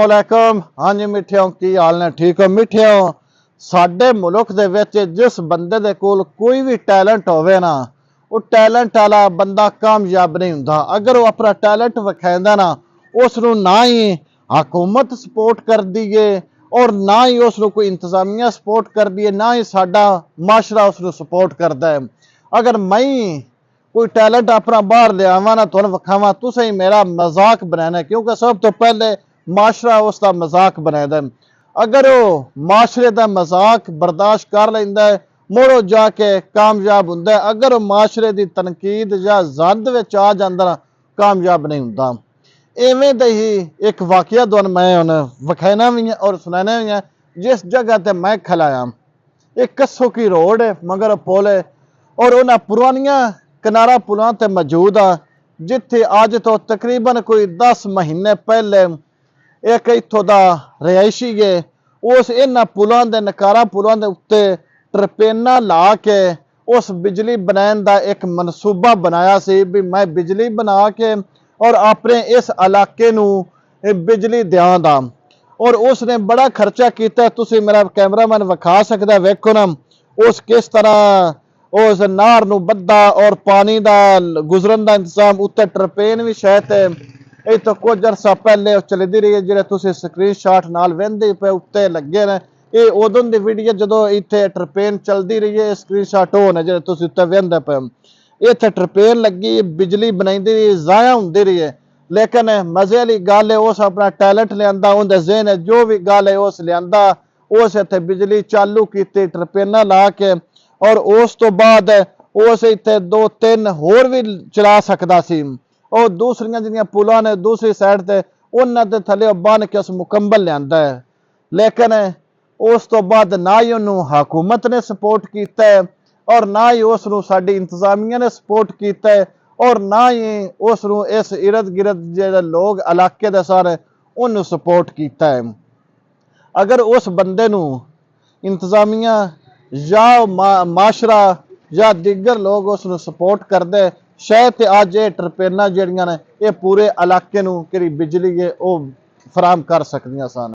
वालेकुम। हाँ जी मिठियो, की हाल ने? ठीक हो मिठियो? साडे मुल्क दे विच जिस बंदे दे कोल कोई भी टैलेंट होवे ना, वो टैलेंट वाला बंदा कामयाब नहीं हुंदा। अगर वो अपना टैलेंट विखांदा ना, उसनूं ना ही हुकूमत सपोर्ट करदी है और ना ही उसनूं कोई इंतजामिया सपोर्ट करदी है, ना ही साडा माशरा उसनूं सपोर्ट करदा है। अगर मैं कोई टैलेंट अपना बाहर ले आवा ना, तुहानूं विखावां, तुसीं ही मेरा मजाक बनाना, क्योंकि सब तो पहले माशरा उसका मजाक बनादा। अगर वो माशरे का मजाक बर्दाश्त कर लेंदा है, मुड़ो जाके कामयाब हुंदा है। अगर वो माशरे की तनकीद या जद विच आ जांदा ना, कामयाब नहीं हुंदा। इवें दे ही एक वाकया तुहानूं मैं हुण विखाना भी है और सुनाना भी है। जिस जगह ते मैं खलाया, एक कस्सो की रोड है, मगर पुल है, और उन्हां पुरानियां किनारा पुलों ते मौजूद आ, जिथे अज तो तकरीबन कोई 10 महीने पहले एक इत्थों का रिहायशी है, उस इन्हां पुलों के नकारा पुलों के उत्ते टरपेना ला के उस बिजली बनाने का एक मनसूबा बनाया सी भी मैं बिजली बना के और अपने इस इलाके नूं बिजली देवांगा। और उसने बड़ा खर्चा किया, तुसीं मेरा कैमरामैन विखा सकदा, वेखो ना उस किस तरह उस नार नूं बद्धा और पानी का गुजरन का इंतजाम, उत्ते टरपेन भी शायद ये तो कुछ अरसा पहले चलती रही है, जिहड़े तुसीं स्क्रीन शॉट नाल वेंदे पे उत्ते लगे ने। ये उदों दी वीडियो जदों इत्थे टरपेन चलती रही है, स्क्रीन शॉट हो ने जिहड़े तुसीं उत्ते वेंदे पे। इत्थे टरपेन लगी, बिजली बनाईंदी रही, जाया हुंदी रही है, लेकिन मजे वाली गल है उस अपना टैलेंट लियांदा, उहदे ज़हन जो भी गल है उस लियांदा, उस इत्थे बिजली चालू की टरपेना ला के, और उस तो बाद उस इत्थे 2-3 होर भी चला सकदा सी। और दूसरियां जिहड़ियां पुलां ने दूसरी साइड ते उन्हां दे थल्ले बन के उस मुकम्मल लियांदा है, लेकिन उस तो बाद ना ही उन्होंने हुकूमत ने सपोर्ट किया है और ना ही उसनूं साडी इंतजामिया ने सपोर्ट किया है और ना ही उसनूं इस इर्द गिर्द जिहड़े लोग इलाके दे सारे उन्होंने सपोर्ट किया है। अगर उस बंदे नूं इंतजामिया या माशरा या दीगर लोग उसनूं सपोर्ट करते, शायद अज ये टरपेना जिहड़ियां ने ये पूरे इलाके नूं किहड़ी बिजली है वो फराहम कर सकदियां सन।